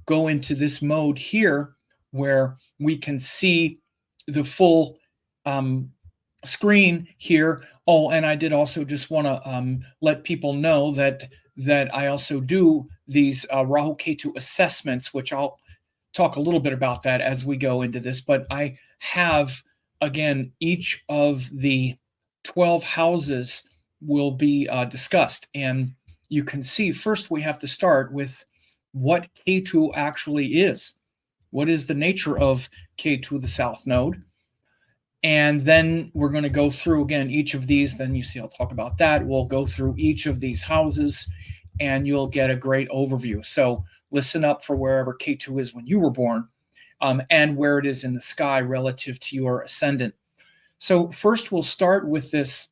go into this mode here where we can see the full screen here. Oh, and I did also just want to let people know that I also do these Rahu Ketu assessments, which I'll talk a little bit about that as we go into this. But I have, again, each of the 12 houses will be discussed. And you can see first we have to start with what Ketu actually is. What is the nature of Ketu, the south node? And then we're going to go through again each of these. Then you see I'll talk about that. We'll go through each of these houses and you'll get a great overview. So listen up for wherever Ketu is when you were born, and where it is in the sky relative to your ascendant. So first we'll start with this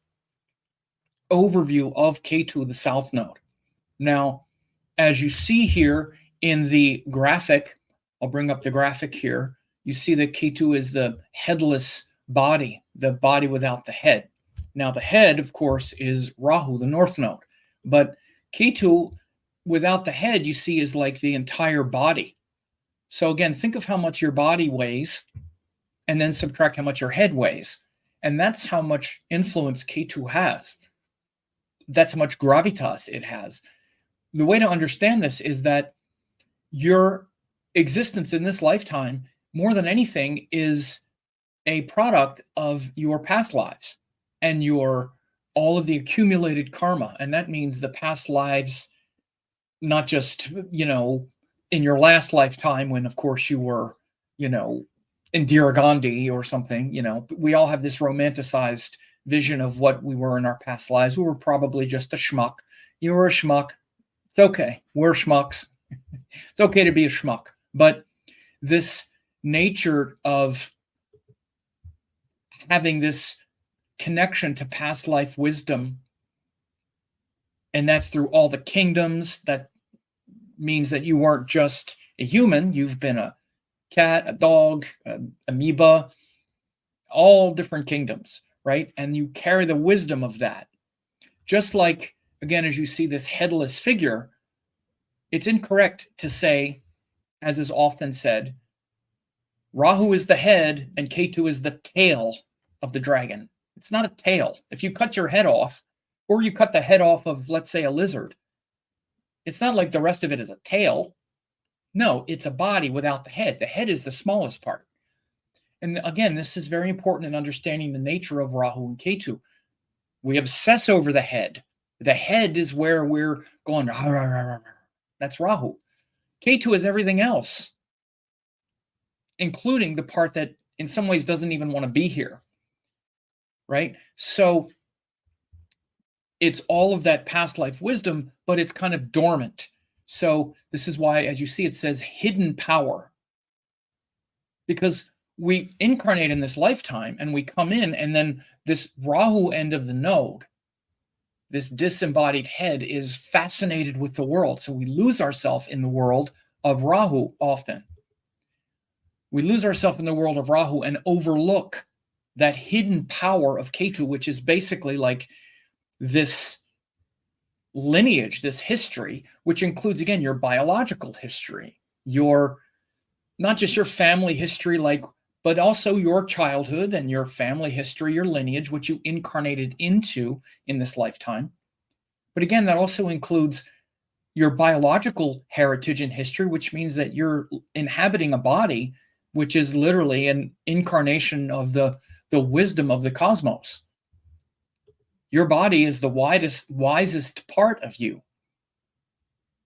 overview of Ketu, the south node. Now, as you see here in the graphic, I'll bring up the graphic here. You see that Ketu is the headless body, the body without the head. Now, the head, of course, is Rahu, the north node. But Ketu, without the head, you see, is like the entire body. So again, think of how much your body weighs and then subtract how much your head weighs. And that's how much influence Ketu has. That's how much gravitas it has. The way to understand this is that your existence in this lifetime, more than anything, is a product of your past lives and all of the accumulated karma. And that means the past lives, not just, in your last lifetime when, of course, you were, Indira Gandhi or something, we all have this romanticized vision of what we were in our past lives. We were probably just a schmuck. You were a schmuck. It's okay. We're schmucks. It's okay to be a schmuck. But this nature of having this connection to past life wisdom, and that's through all the kingdoms, that means that you weren't just a human. You've been a cat, a dog, amoeba, all different kingdoms, right? And you carry the wisdom of that. Just like, again, as you see this headless figure, it's incorrect to say, as is often said, Rahu is the head and Ketu is the tail of the dragon. It's not a tail. If you cut your head off, or you cut the head off of, let's say, a lizard, it's not like the rest of it is a tail. No, it's a body without the head. The head is the smallest part. And again, this is very important in understanding the nature of Rahu and Ketu. We obsess over the head. The head is where we're going, rah, rah, rah, rah. That's Rahu. Ketu is everything else, including the part that in some ways doesn't even want to be here, right? So it's all of that past life wisdom, but it's kind of dormant. So this is why, as you see, it says hidden power. Because we incarnate in this lifetime and we come in, and then this Rahu end of the node, this disembodied head, is fascinated with the world. So we lose ourselves in the world of Rahu often. We lose ourselves in the world of Rahu and overlook that hidden power of Ketu, which is basically like this lineage, this history, which includes, again, your biological history, not just your family history, but also your childhood and your family history, your lineage, which you incarnated into in this lifetime. But again, that also includes your biological heritage and history, which means that you're inhabiting a body which is literally an incarnation of the wisdom of the cosmos. Your body is the wisest part of you.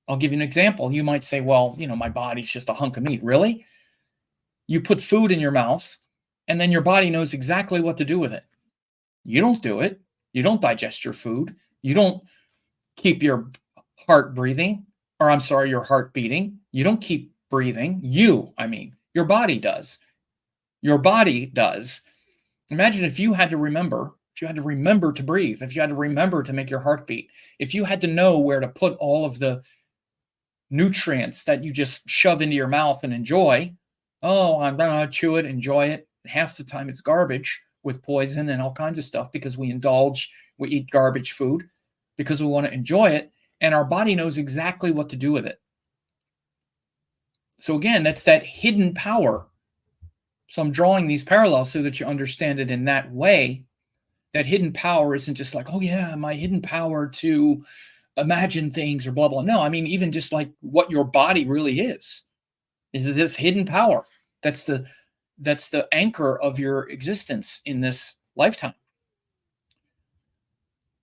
I'll give you an example. You might say, well, my body's just a hunk of meat. Really? You put food in your mouth, and then your body knows exactly what to do with it. You don't do it. You don't digest your food. You don't keep your heart breathing, your heart beating. You don't keep breathing. Your body does. Your body does. Imagine if you had to remember to breathe, if you had to remember to make your heart beat, if you had to know where to put all of the nutrients that you just shove into your mouth and enjoy. Oh, I'm going to chew it, enjoy it. Half the time it's garbage with poison and all kinds of stuff because we eat garbage food because we want to enjoy it, and our body knows exactly what to do with it. So again, that's that hidden power. So I'm drawing these parallels so that you understand it in that way. That hidden power isn't just like, oh yeah, my hidden power to imagine things or blah, blah. No, I mean, even just like what your body really is this hidden power. That's the anchor of your existence in this lifetime.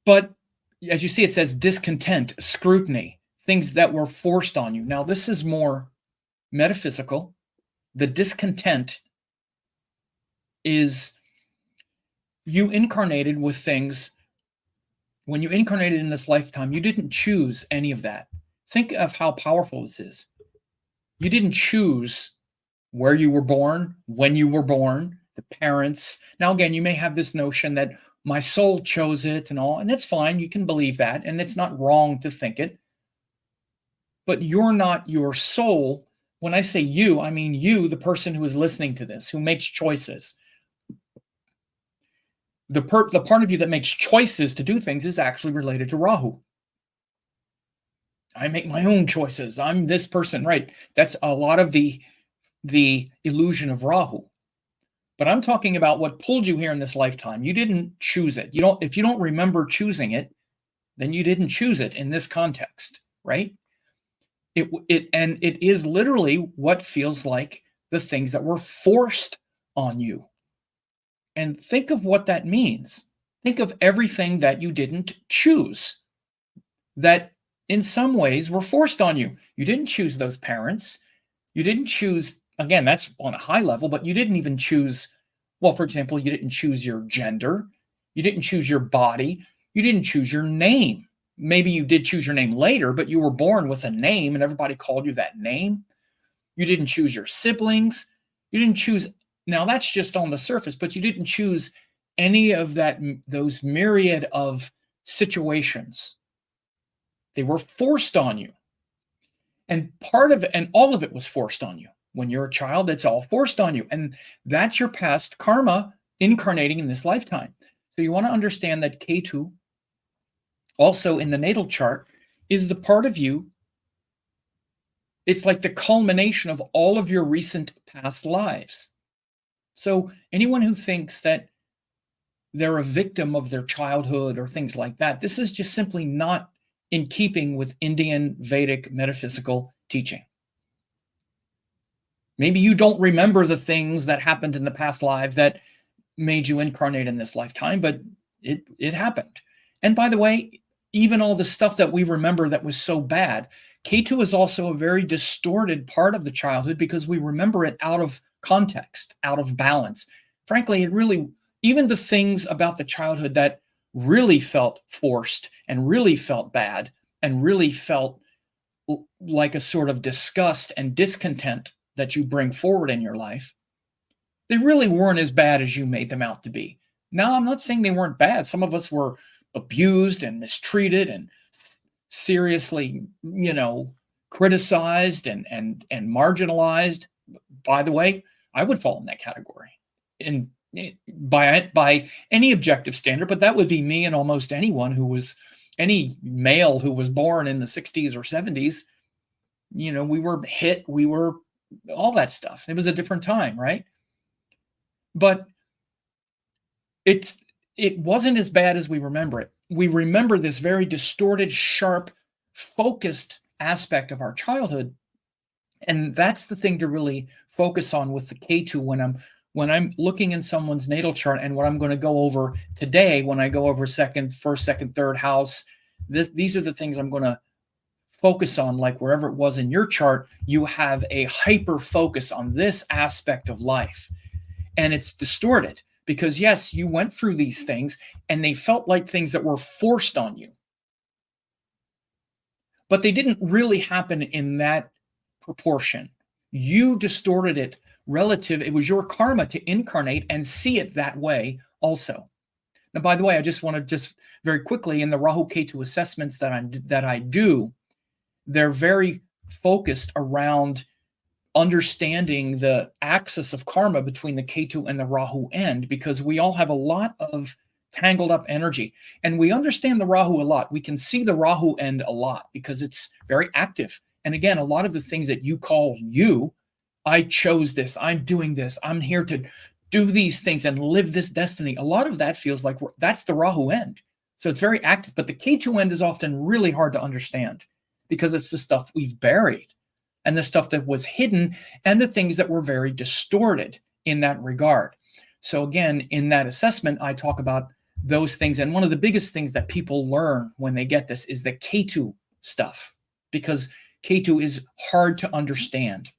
But as you see, it says discontent, scrutiny, things that were forced on you. Now, this is more metaphysical. The discontent is you incarnated with things. When you incarnated in this lifetime, you didn't choose any of that. Think of how powerful this is. You didn't choose where you were born, when you were born, the parents. Now, again, you may have this notion that my soul chose it and all, and it's fine. You can believe that, and it's not wrong to think it. But you're not your soul. When I say you, I mean you, the person who is listening to this, who makes choices. The part of you that makes choices to do things is actually related to Rahu. I make my own choices. I'm this person, right? That's a lot of the illusion of Rahu. But I'm talking about what pulled you here in this lifetime. You didn't choose it. If you don't remember choosing it, then you didn't choose it in this context, right? It is literally what feels like the things that were forced on you. And think of what that means. Think of everything that you didn't choose, that in some ways were forced on you. You didn't choose those parents. You didn't choose, again, that's on a high level, but you didn't even choose, well, for example, you didn't choose your gender. You didn't choose your body. You didn't choose your name. Maybe you did choose your name later, but you were born with a name and everybody called you that name. You didn't choose your siblings. You didn't choose, now that's just on the surface, but you didn't choose any of those myriad of situations. They were forced on you. And part of it, and all of it was forced on you. When you're a child, it's all forced on you. And that's your past karma incarnating in this lifetime. So you want to understand that Ketu, also in the natal chart, is the part of you. It's like the culmination of all of your recent past lives. So anyone who thinks that they're a victim of their childhood or things like that, this is just simply not in keeping with Indian Vedic metaphysical teaching. Maybe you don't remember the things that happened in the past lives that made you incarnate in this lifetime, but it happened. And by the way, even all the stuff that we remember that was so bad, Ketu is also a very distorted part of the childhood because we remember it out of context, out of balance. Frankly, even the things about the childhood that really felt forced and really felt bad and really felt like a sort of disgust and discontent that you bring forward in your life, they really weren't as bad as you made them out to be. Now, I'm not saying they weren't bad. Some of us were abused and mistreated and seriously, criticized and marginalized. By the way, I would fall in that category by any objective standard, but that would be me and almost any male who was born in the 60s or 70s. We were hit, we were all that stuff. It was a different time, right? But it wasn't as bad as we remember it. We remember this very distorted, sharp, focused aspect of our childhood. And that's the thing to really focus on with the Ketu when I'm looking in someone's natal chart, and what I'm going to go over today when I go over first, second, third house. These are the things I'm going to focus on. Like wherever it was in your chart, you have a hyper focus on this aspect of life. And it's distorted because, yes, you went through these things and they felt like things that were forced on you. But they didn't really happen in that proportion. You distorted it relative. It was your karma to incarnate and see it that way also. Now, by the way, I just want to very quickly, in the Rahu Ketu assessments that I do, they're very focused around understanding the axis of karma between the Ketu and the Rahu end, because we all have a lot of tangled up energy, and we understand the Rahu a lot. We can see the Rahu end a lot because it's very active And again, a lot of the things that you call you, I chose this, I'm doing this, I'm here to do these things and live this destiny. A lot of that feels like that's the Rahu end. So it's very active, but the Ketu end is often really hard to understand because it's the stuff we've buried and the stuff that was hidden and the things that were very distorted in that regard. So again, in that assessment, I talk about those things. And one of the biggest things that people learn when they get this is the Ketu stuff, because Ketu is hard to understand.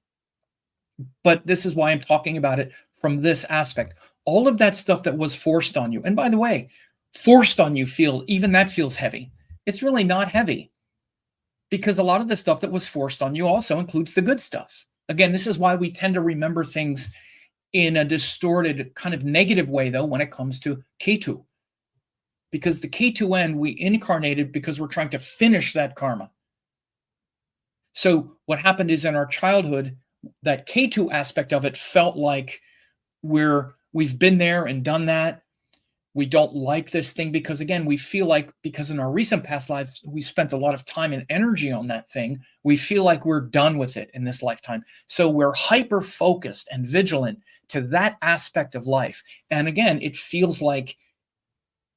But this is why I'm talking about it from this aspect. All of that stuff that was forced on you. And by the way, forced on you even that feels heavy. It's really not heavy because a lot of the stuff that was forced on you also includes the good stuff. Again, this is why we tend to remember things in a distorted kind of negative way, though, when it comes to Ketu. Because the Ketu end, we incarnated because we're trying to finish that karma. So what happened is in our childhood, that Ketu aspect of it felt like we've been there and done that. We don't like this thing because, again, we feel like because in our recent past lives, we spent a lot of time and energy on that thing. We feel like we're done with it in this lifetime. So we're hyper-focused and vigilant to that aspect of life. And again, it feels like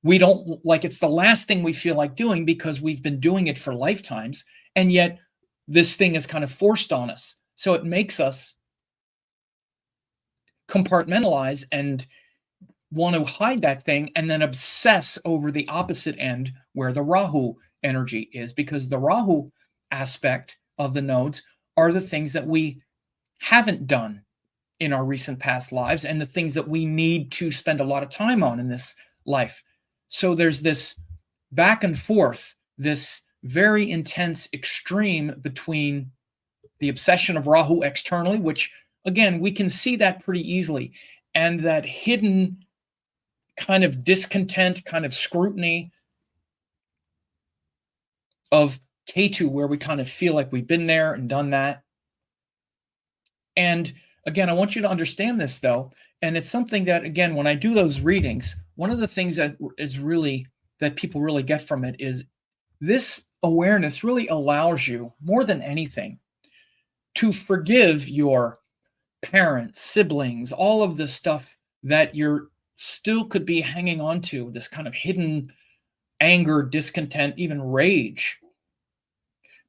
we don't like it's the last thing we feel like doing because we've been doing it for lifetimes. And yet this thing is kind of forced on us. So it makes us compartmentalize and want to hide that thing and then obsess over the opposite end where the Rahu energy is, because the Rahu aspect of the nodes are the things that we haven't done in our recent past lives and the things that we need to spend a lot of time on in this life. So there's this back and forth, this very intense extreme between the obsession of Rahu externally, which again, we can see that pretty easily, and that hidden kind of discontent, kind of scrutiny of Ketu, where we kind of feel like we've been there and done that. And again, I want you to understand this though, and it's something that, again, when I do those readings, one of the things that is really, that people really get from it is this awareness really allows you, more than anything, to forgive your parents, siblings, all of the stuff that you're still could be hanging on to, this kind of hidden anger, discontent, even rage,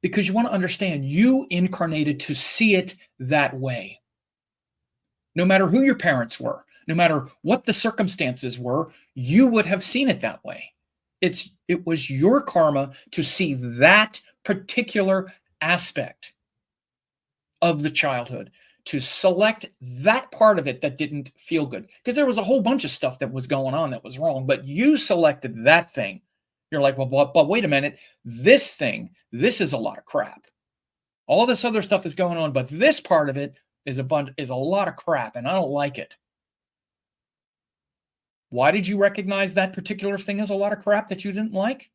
because you want to understand you incarnated to see it that way. No matter who your parents were, no matter what the circumstances were, you would have seen it that way. It was your karma to see that particular aspect of the childhood, to select that part of it that didn't feel good. Because there was a whole bunch of stuff that was going on that was wrong, but you selected that thing. You're like, well, but wait a minute, this thing, this is a lot of crap. All this other stuff is going on, but this part of it is a lot of crap, and I don't like it. Why did you recognize that particular thing as a lot of crap that you didn't like?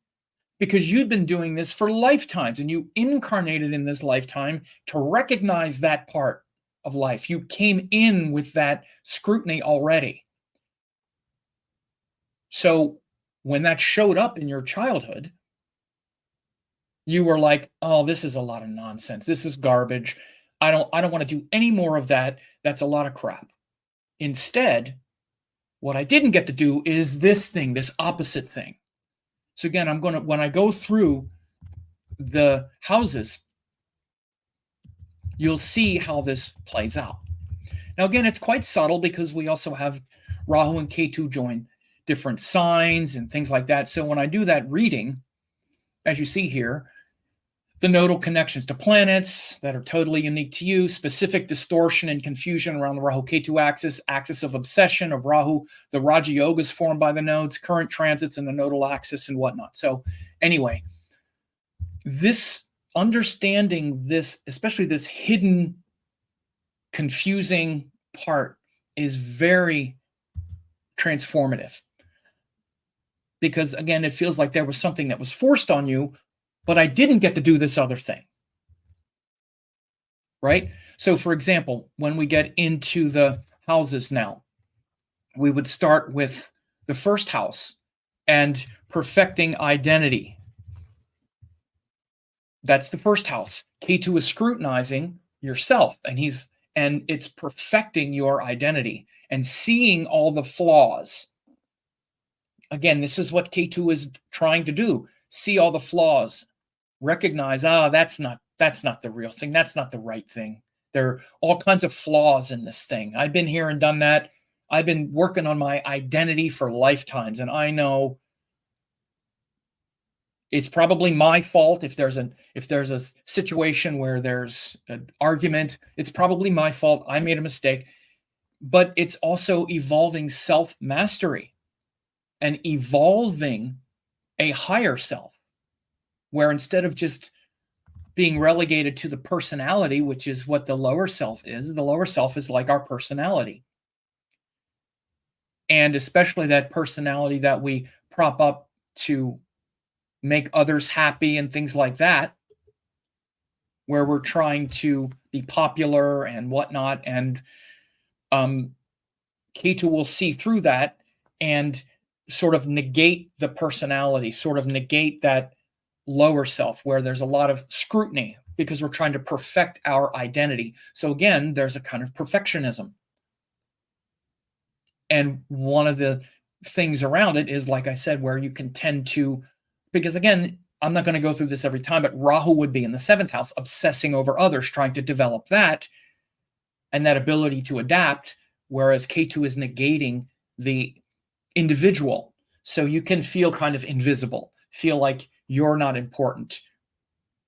Because you'd been doing this for lifetimes, and you incarnated in this lifetime to recognize that part of life. You came in with that scrutiny already. So when that showed up in your childhood, you were like, oh, this is a lot of nonsense. This is garbage. I don't want to do any more of that. That's a lot of crap. Instead, what I didn't get to do is this thing, this opposite thing. So again, when I go through the houses, you'll see how this plays out. Now, again, it's quite subtle because we also have Rahu and Ketu join different signs and things like that. So when I do that reading, as you see here, the nodal connections to planets that are totally unique to you, specific distortion and confusion around the Rahu-Ketu axis of obsession of Rahu, the Raja Yogas formed by the nodes, current transits in the nodal axis and whatnot. So anyway, this understanding this, especially this hidden, confusing part, is very transformative. Because again, it feels like there was something that was forced on you, but I didn't get to do this other thing. Right? So for example, when we get into the houses now, we would start with the first house and perfecting identity. That's the first house. Ketu is scrutinizing yourself, and it's perfecting your identity and seeing all the flaws. Again, this is what Ketu is trying to do. See all the flaws. Recognize, that's not the real thing. That's not the right thing. There are all kinds of flaws in this thing. I've been here and done that. I've been working on my identity for lifetimes, and I know it's probably my fault if there's a situation where there's an argument. It's probably my fault. I made a mistake. But it's also evolving self-mastery and evolving a higher self, where instead of just being relegated to the personality, which is what the lower self is like our personality. And especially that personality that we prop up to make others happy and things like that, where we're trying to be popular and whatnot. And Ketu will see through that and sort of negate the personality, sort of negate that lower self where there's a lot of scrutiny because we're trying to perfect our identity. So again, there's a kind of perfectionism. And one of the things around it is, like I said, where you can tend to, because again, I'm not going to go through this every time, but Rahu would be in the 7th house, obsessing over others, trying to develop that and that ability to adapt, whereas Ketu is negating the individual. So you can feel kind of invisible, feel like you're not important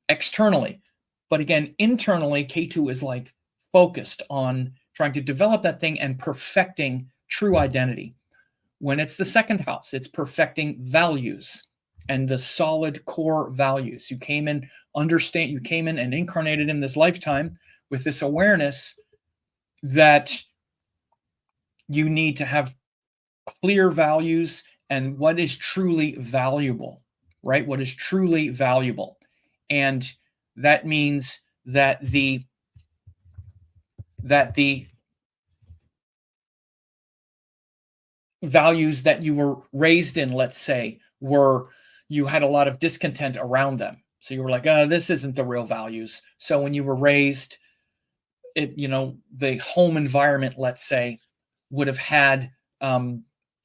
externally. But again, internally, Ketu is like focused on trying to develop that thing and perfecting true identity. When it's the 2nd house, it's perfecting values and the solid core values. You came in and incarnated in this lifetime with this awareness that you need to have clear values and what is truly valuable, right? What is truly valuable. And that means that the values that you were raised in, let's say, you had a lot of discontent around them. So you were like, this isn't the real values. So when you were raised, the home environment, let's say, would have had,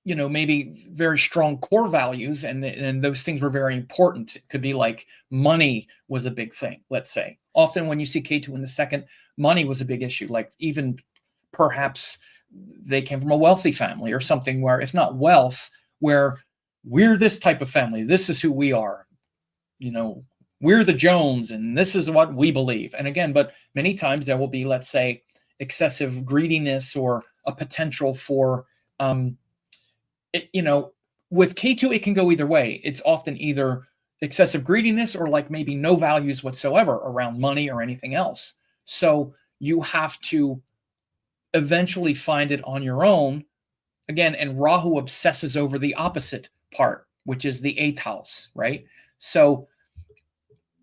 maybe very strong core values, and those things were very important. It could be like money was a big thing, let's say. Often when you see Ketu in the 2nd, money was a big issue. Like even perhaps they came from a wealthy family or something, where if not wealth, where we're this type of family, this is who we are, we're the Jones and this is what we believe. And again, but many times there will be, let's say, excessive greediness or a potential for with Ketu, it can go either way. It's often either excessive greediness or like maybe no values whatsoever around money or anything else. So you have to eventually find it on your own. Again, and Rahu obsesses over the opposite part, which is the 8th house, right? So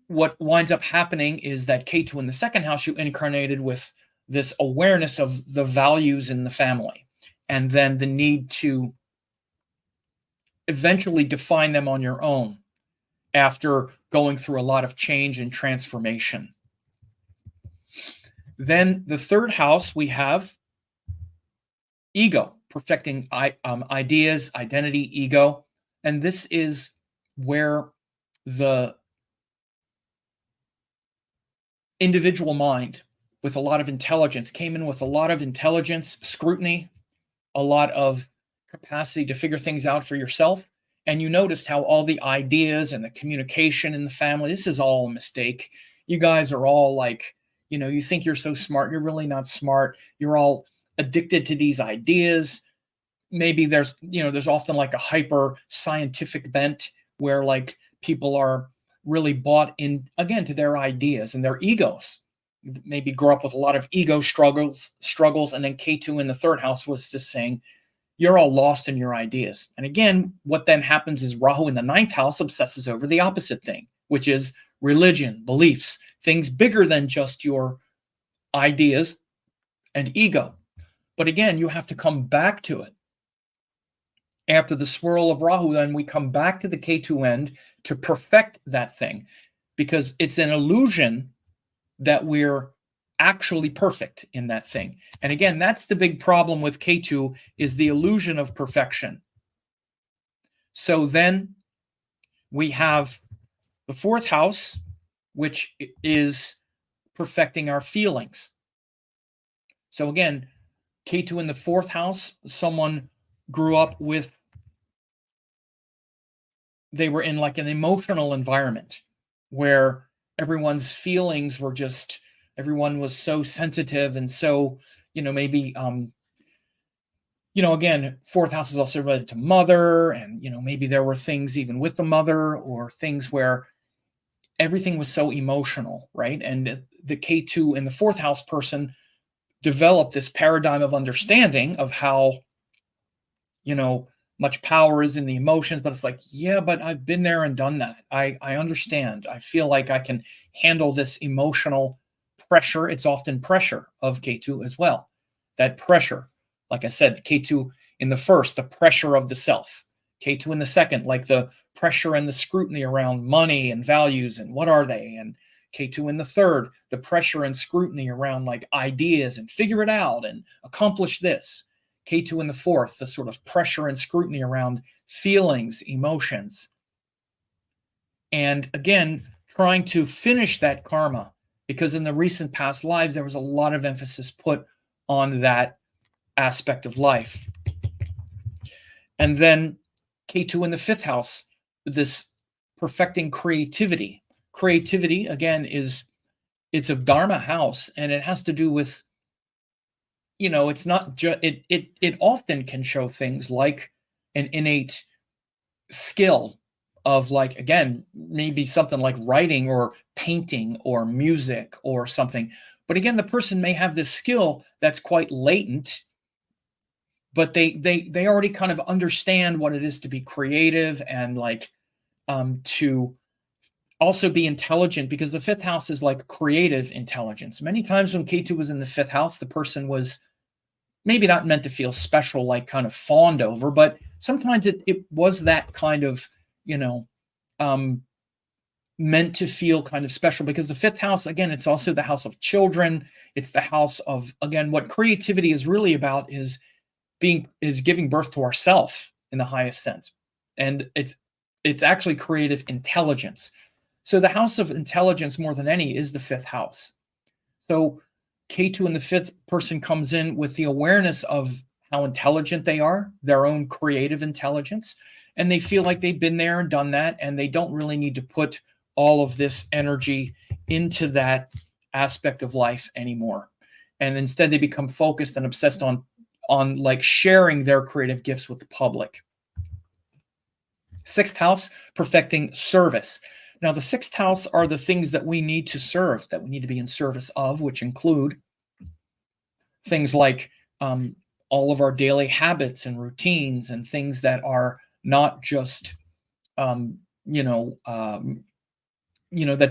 what winds up happening is that Ketu in the 2nd house, you incarnated with this awareness of the values in the family, and then the need to eventually define them on your own after going through a lot of change and transformation. Then the 3rd house, we have ego, perfecting ideas, identity, ego. And this is where the individual mind with a lot of intelligence came in, with a lot of intelligence, scrutiny, a lot of capacity to figure things out for yourself. And you noticed how all the ideas and the communication in the family, this is all a mistake. You guys are all like, you think you're so smart. You're really not smart. You're all addicted to these ideas. Maybe there's often like a hyper scientific bent where like people are really bought in, again, to their ideas and their egos. Maybe grow up with a lot of ego struggles. And then Ketu in the 3rd house was just saying, you're all lost in your ideas. And again, what then happens is Rahu in the 9th house obsesses over the opposite thing, which is religion, beliefs, things bigger than just your ideas and ego. But again, you have to come back to it. After the swirl of Rahu, then we come back to the Ketu end to perfect that thing. because it's an illusion that we're actually perfect in that thing. And again, that's the big problem with Ketu, is the illusion of perfection. So then we have the fourth house, which is perfecting our feelings. So again, Ketu in the fourth house, someone grew up with, they were in like an emotional environment where everyone's feelings were just, everyone was so sensitive and so, maybe, again, fourth house is also related to mother, and, maybe there were things even with the mother, or things where everything was so emotional, right? And the Ketu in the fourth house person developed this paradigm of understanding of how, much power is in the emotions, but it's like, yeah, but I've been there and done that. I understand. I feel like I can handle this emotional pressure. It's often pressure of Ketu as well. That pressure, like I said, Ketu in the first, the pressure of the self. Ketu in the second, like the pressure and the scrutiny around money and values and what are they. And Ketu in the third, the pressure and scrutiny around like ideas and figure it out and accomplish this. Ketu in the fourth, the sort of pressure and scrutiny around feelings, emotions. And again, trying to finish that karma, because in the recent past lives, there was a lot of emphasis put on that aspect of life. And then Ketu in the fifth house, this perfecting creativity. Creativity, again, it's a Dharma house, and it has to do with, it's not just, it often can show things like an innate skill of, like, again, maybe something like writing or painting or music or something. But again, the person may have this skill that's quite latent, but they already kind of understand what it is to be creative, and like to also be intelligent, because the fifth house is like creative intelligence. Many times when Ketu was in the fifth house, the person was maybe not meant to feel special, like kind of fawned over, but sometimes it was that kind of, meant to feel kind of special, because the fifth house, again, it's also the house of children. It's the house of, again, what creativity is really about is giving birth to ourself in the highest sense. And it's actually creative intelligence. So the house of intelligence, more than any, is the fifth house. So Ketu in the fifth person comes in with the awareness of how intelligent they are, their own creative intelligence, and they feel like they've been there and done that, and they don't really need to put all of this energy into that aspect of life anymore. And instead, they become focused and obsessed on like sharing their creative gifts with the public. Sixth house, perfecting service. Now, the sixth house are the things that we need to serve, that we need to be in service of, which include things like all of our daily habits and routines, and things that are not just, that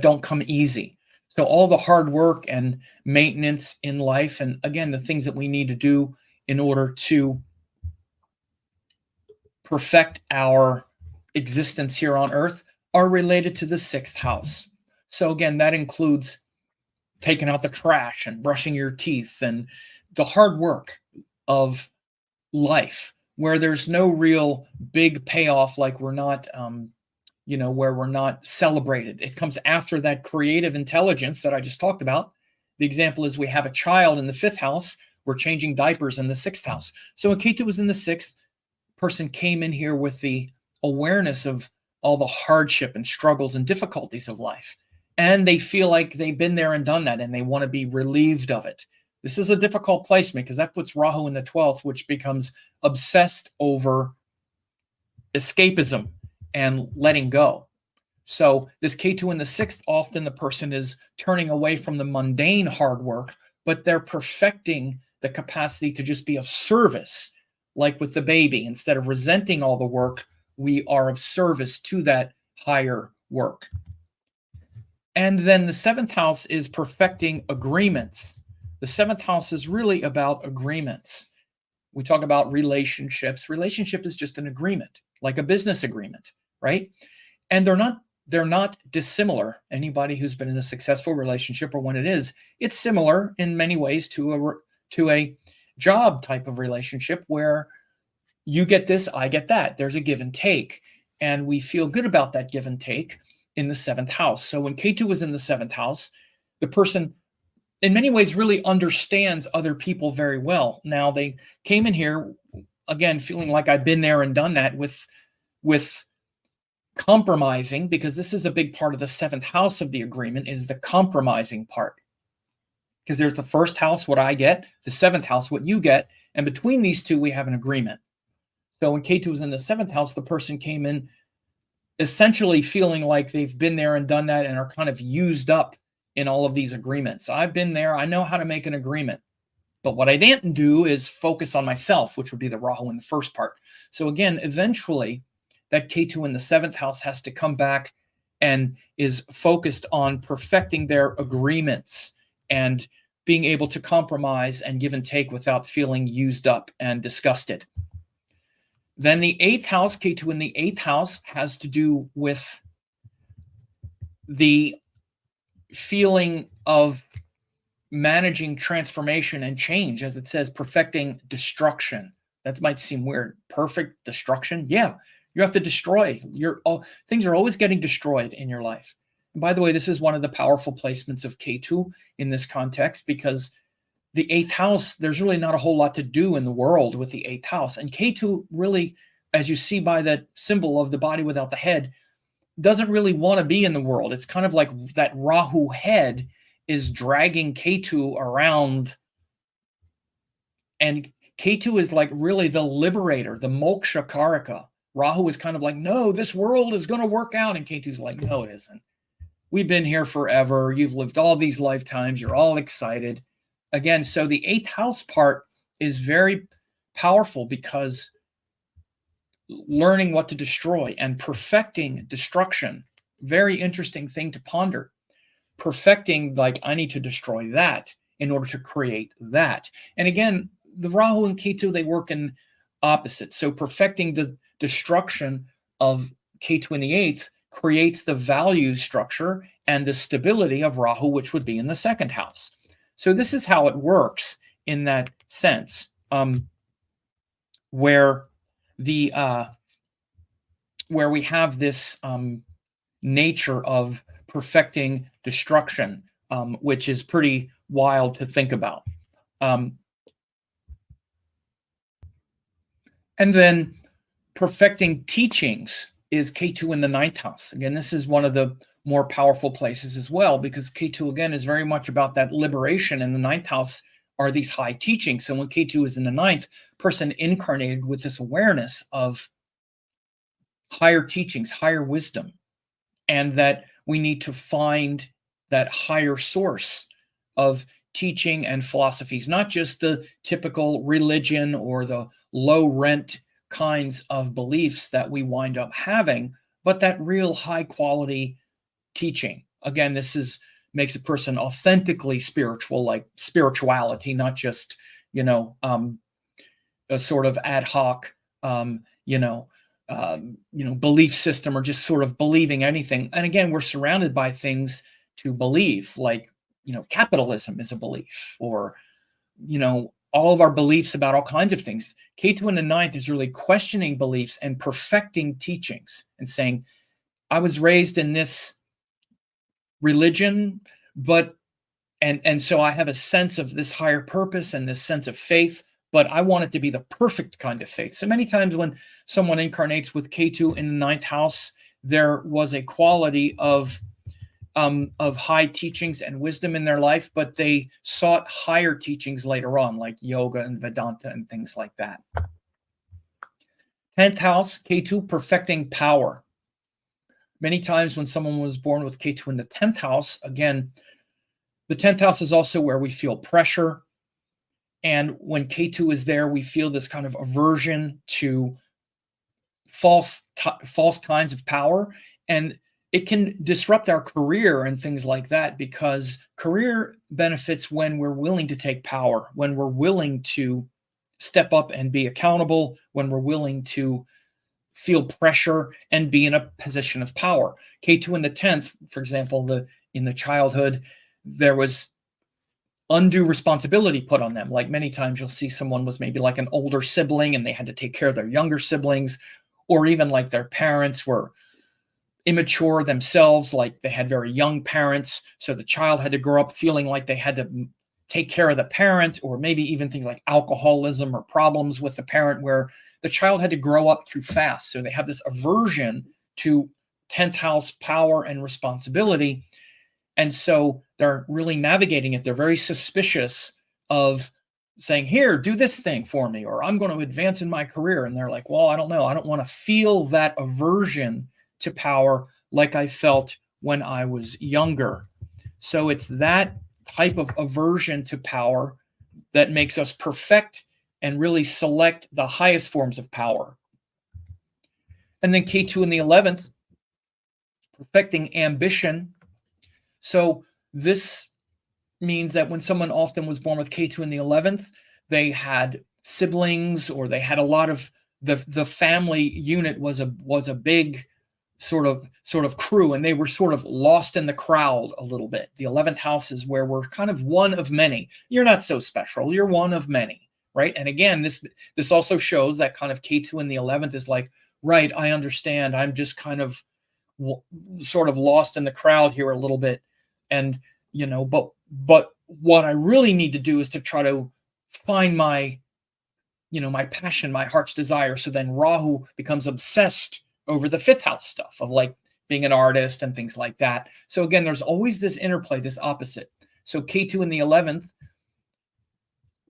don't come easy. So all the hard work and maintenance in life, and again, the things that we need to do in order to perfect our existence here on earth, are related to the sixth house. So again, that includes taking out the trash and brushing your teeth and the hard work of life, where there's no real big payoff, like we're not, where we're not celebrated. It comes after that creative intelligence that I just talked about. The example is, we have a child in the fifth house, we're changing diapers in the sixth house. So when Ketu was in the sixth, person came in here with the awareness of all the hardship and struggles and difficulties of life. And they feel like they've been there and done that, and they want to be relieved of it. This is a difficult placement, because that puts Rahu in the 12th, which becomes obsessed over escapism and letting go. So this Ketu in the sixth, often the person is turning away from the mundane hard work, but they're perfecting the capacity to just be of service. Like with the baby, instead of resenting all the work, we are of service to that higher work. And then the seventh house is perfecting agreements. The seventh house is really about agreements. We talk about relationships. Relationship is just an agreement, like a business agreement, right? And they're not they're not dissimilar. Anybody who's been in a successful relationship, or when it is, it's similar in many ways to a job type of relationship where you get this, I get that. There's a give and take, and we feel good about that give and take in the seventh house. So when Ketu was in the seventh house, the person in many ways really understands other people very well. Now they came in here again feeling like I've been there and done that with compromising, because this is a big part of the seventh house of the agreement, is the compromising part. Because there's the first house, what I get, the seventh house, what you get, and between these two, we have an agreement. So when Ketu was in the seventh house, the person came in essentially feeling like they've been there and done that and are kind of used up in all of these agreements. I've been there. I know how to make an agreement. But what I didn't do is focus on myself, which would be the Rahu in the first part. So again, eventually, that Ketu in the seventh house has to come back and is focused on perfecting their agreements and being able to compromise and give and take without feeling used up and disgusted. Then the eighth house, Ketu in the eighth house, has to do with the feeling of managing transformation and change, as it says, perfecting destruction. That might seem weird. Perfect destruction? Yeah, you have to destroy. Things are always getting destroyed in your life. And by the way, this is one of the powerful placements of Ketu in this context, because the eighth house, there's really not a whole lot to do in the world with the eighth house. And Ketu really, as you see by that symbol of the body without the head, doesn't really want to be in the world. It's kind of like that Rahu head is dragging Ketu around. And Ketu is like really the liberator, the moksha karaka. Rahu is kind of like, no, this world is going to work out. And Ketu's like, no, it isn't. We've been here forever. You've lived all these lifetimes. You're all excited. Again, so the eighth house part is very powerful, because learning what to destroy and perfecting destruction, very interesting thing to ponder. Perfecting, like, I need to destroy that in order to create that. And again, the Rahu and Ketu, they work in opposites. So perfecting the destruction of Ketu in the eighth creates the value structure and the stability of Rahu, which would be in the second house. So this is how it works in that sense, where the where we have this nature of perfecting destruction, which is pretty wild to think about. And then perfecting teachings is Ketu in the ninth house. Again, this is one of the more powerful places as well, because Ketu, again, is very much about that liberation. And the ninth house are these high teachings. So when Ketu is in the ninth, person incarnated with this awareness of higher teachings, higher wisdom, and that we need to find that higher source of teaching and philosophies, not just the typical religion or the low rent kinds of beliefs that we wind up having, but that real high quality teaching. Again, this makes a person authentically spiritual, like spirituality, not just, a sort of ad hoc, belief system, or just sort of believing anything. And again, we're surrounded by things to believe, like, capitalism is a belief, or, all of our beliefs about all kinds of things. Ketu in the ninth is really questioning beliefs and perfecting teachings and saying, I was raised in this religion, but and so I have a sense of this higher purpose and this sense of faith, but I want it to be the perfect kind of faith. So many times when someone incarnates with Ketu in the ninth house, there was a quality of high teachings and wisdom in their life, but they sought higher teachings later on, like yoga and Vedanta and things like that. 10th house, Ketu, perfecting power. Many times when someone was born with Ketu in the 10th house, again, the 10th house is also where we feel pressure. And when Ketu is there, we feel this kind of aversion to false kinds of power. And it can disrupt our career and things like that, because career benefits when we're willing to take power, when we're willing to step up and be accountable, when we're willing to feel pressure and be in a position of power. Ketu in the 10th, for example, in the childhood, there was undue responsibility put on them. Like many times you'll see someone was maybe like an older sibling and they had to take care of their younger siblings, or even like their parents were immature themselves, like they had very young parents. So the child had to grow up feeling like they had to take care of the parent, or maybe even things like alcoholism or problems with the parent where the child had to grow up too fast. So they have this aversion to 10th house power and responsibility. And so they're really navigating it. They're very suspicious of saying, here, do this thing for me, or I'm going to advance in my career. And they're like, well, I don't know. I don't want to feel that aversion to power like I felt when I was younger. So it's that type of aversion to power that makes us perfect and really select the highest forms of power. And then Ketu in the 11th, perfecting ambition. So this means that when someone often was born with Ketu in the 11th, they had siblings, or they had a lot of the family unit was a big sort of crew, and they were sort of lost in the crowd a little bit. The 11th house is where we're kind of one of many. You're not so special. You're one of many, right? And again, this also shows that kind of Ketu in the 11th is like, right, I understand. I'm just kind of sort of lost in the crowd here a little bit. And, but what I really need to do is to try to find my passion, my heart's desire. So then Rahu becomes obsessed over the 5th house stuff of like being an artist and things like that. So again, there's always this interplay, this opposite. So Ketu in the 11th,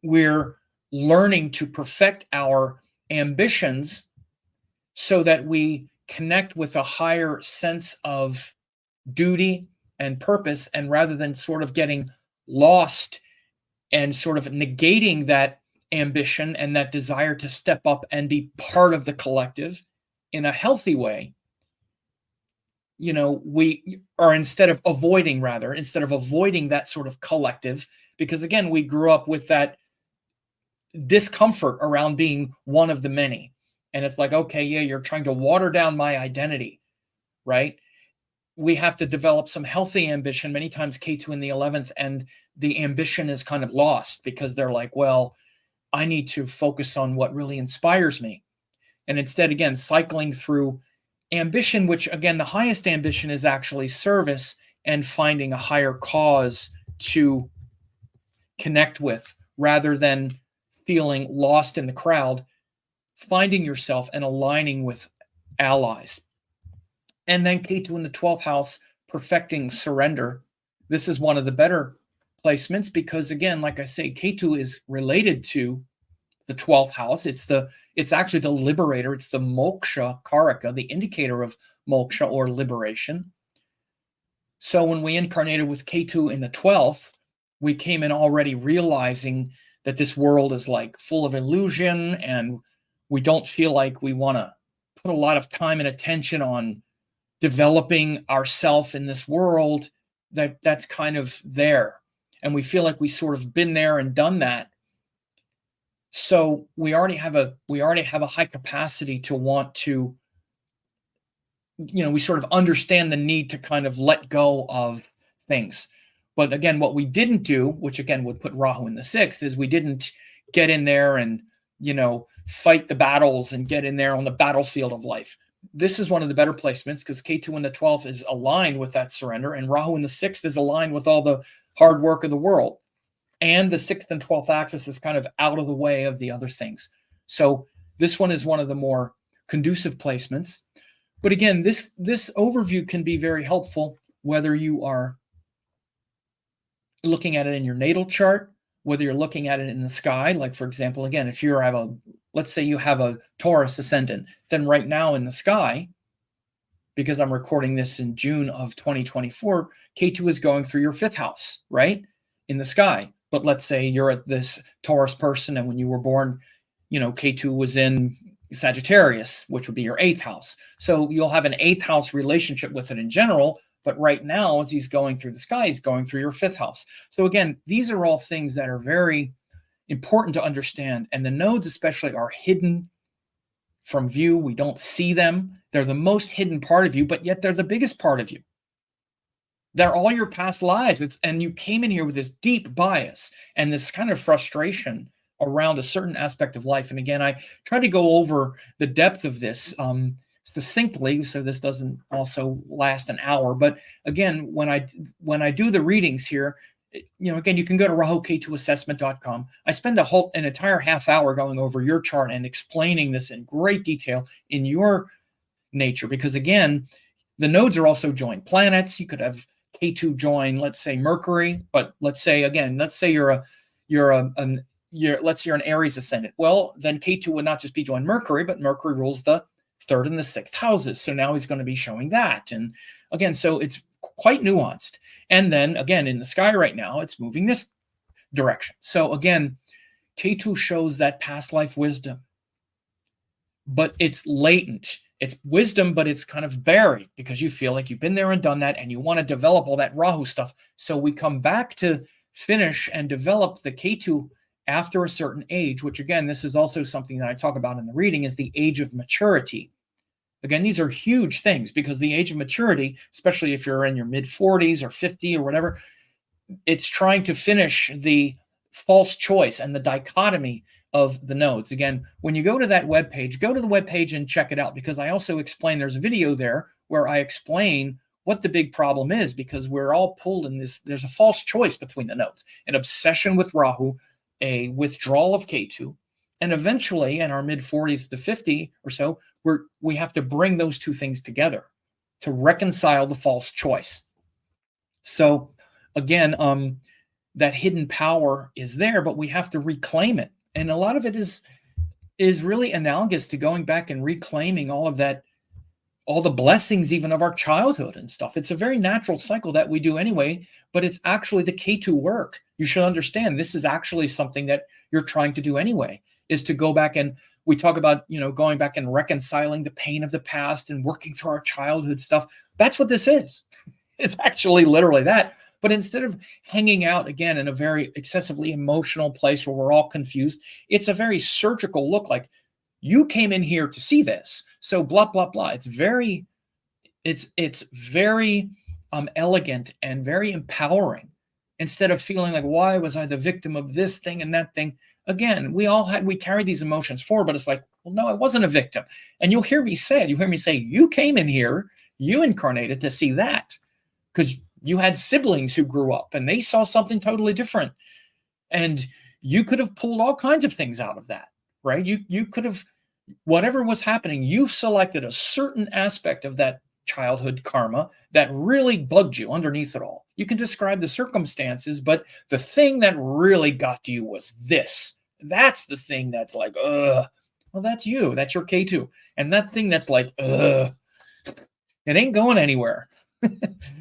we're learning to perfect our ambitions so that we connect with a higher sense of duty and purpose, and rather than sort of getting lost and sort of negating that ambition and that desire to step up and be part of the collective in a healthy way, we are instead of avoiding that sort of collective, because again, we grew up with that discomfort around being one of the many. And it's like, okay, yeah, you're trying to water down my identity, right? We have to develop some healthy ambition. Many times Ketu in the 11th, and the ambition is kind of lost because they're like, well, I need to focus on what really inspires me. And instead, again, cycling through ambition, which again, the highest ambition is actually service and finding a higher cause to connect with, rather than feeling lost in the crowd, finding yourself and aligning with allies. And then Ketu in the 12th house, perfecting surrender. This is one of the better placements because, again, like I say, Ketu is related to the 12th house. It's actually the liberator. It's the moksha karaka, the indicator of moksha or liberation. So when we incarnated with Ketu in the 12th, we came in already realizing that this world is like full of illusion, and we don't feel like we want to put a lot of time and attention on developing ourself in this world that's kind of there. And we feel like we sort of been there and done that. So we already have a high capacity to want to, we sort of understand the need to kind of let go of things. But again, what we didn't do, which again would put Rahu in the 6th, is we didn't get in there and, fight the battles and get in there on the battlefield of life. This is one of the better placements because Ketu in the 12th is aligned with that surrender, and Rahu in the 6th is aligned with all the hard work of the world. And the 6th and 12th axis is kind of out of the way of the other things. So this one is one of the more conducive placements. But again, this overview can be very helpful whether you are looking at it in your natal chart, whether you're looking at it in the sky. Like, for example, again, if let's say you have a Taurus ascendant, then right now in the sky, because I'm recording this in June of 2024, Ketu is going through your 5th house, right? In the sky. But let's say you're at this Taurus person, and when you were born, Ketu was in Sagittarius, which would be your 8th house. So you'll have an 8th house relationship with it in general. But right now, as he's going through the sky, he's going through your 5th house. So again, these are all things that are very important to understand. And the nodes especially are hidden from view. We don't see them. They're the most hidden part of you, but yet they're the biggest part of you. They're all your past lives. And you came in here with this deep bias and this kind of frustration around a certain aspect of life. And again, I try to go over the depth of this succinctly, so this doesn't also last an hour. But again, when I do the readings here, again, you can go to rahuketuassessment.com. I spend an entire half hour going over your chart and explaining this in great detail in your nature, because again, the nodes are also joined planets. You could have Ketu join, let's say, Mercury, but let's say you're an Aries ascendant. Well, then Ketu would not just be joined Mercury, but Mercury rules the 3rd and the 6th houses. So now he's going to be showing that. And again, so it's quite nuanced. And then again, in the sky right now, it's moving this direction. So again, Ketu shows that past life wisdom, but it's latent. It's wisdom, but it's kind of buried because you feel like you've been there and done that, and you want to develop all that Rahu stuff. So we come back to finish and develop the Ketu after a certain age, which again, this is also something that I talk about in the reading, is the age of maturity. Again, these are huge things because the age of maturity, especially if you're in your mid 40s or 50 or whatever, it's trying to finish the false choice and the dichotomy of the nodes. Again, when you go to that webpage, go to the webpage and check it out, because I also explain, there's a video there where I explain what the big problem is, because we're all pulled in this. There's a false choice between the nodes, an obsession with Rahu, a withdrawal of Ketu, and eventually in our mid 40s to 50 or so, we have to bring those two things together to reconcile the false choice. So again, that hidden power is there, but we have to reclaim it. And a lot of it is really analogous to going back and reclaiming all of that, all the blessings even of our childhood and stuff. It's a very natural cycle that we do anyway, but it's actually the Ketu work. You should understand this is actually something that you're trying to do anyway, is to go back, and we talk about, going back and reconciling the pain of the past and working through our childhood stuff. That's what this is. It's actually literally that. But instead of hanging out again in a very excessively emotional place where we're all confused, it's a very surgical look, like you came in here to see this. So blah, blah, blah. It's very elegant and very empowering, instead of feeling like, why was I the victim of this thing and that thing? Again, we carry these emotions forward, but it's like, well, no, I wasn't a victim. And you'll hear me say, you came in here, you incarnated to see that, because you had siblings who grew up and they saw something totally different. And you could have pulled all kinds of things out of that, right? You could have, whatever was happening, you've selected a certain aspect of that childhood karma that really bugged you underneath it all. You can describe the circumstances, but the thing that really got to you was this. That's the thing that's like, well, that's you. That's your Ketu. And that thing that's like, it ain't going anywhere.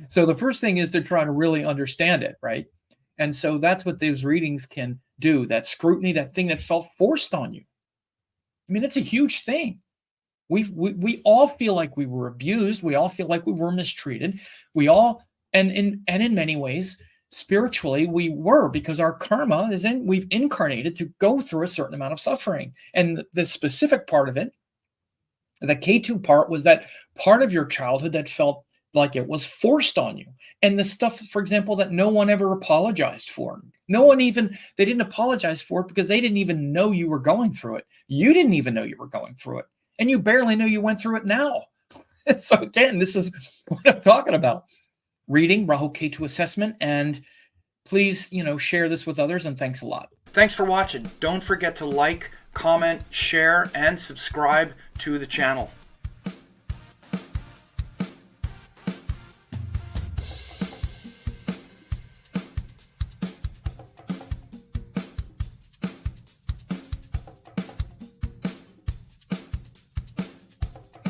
So the first thing is to try to really understand it, right? And so that's what those readings can do. That scrutiny, that thing that felt forced on you. I mean, it's a huge thing. We all feel like we were abused. We all feel like we were mistreated. We all, and in many ways, spiritually, we were, because our karma we've incarnated to go through a certain amount of suffering. And the specific part of it, the Ketu part, was that part of your childhood that felt like it was forced on you. And the stuff, for example, that no one ever apologized for. They didn't apologize for it because they didn't even know you were going through it. You didn't even know you were going through it. And you barely knew you went through it now. So again, this is what I'm talking about. Reading Rahu Ketu assessment, and please, share this with others, and thanks a lot. Thanks for watching. Don't forget to like, comment, share, and subscribe to the channel.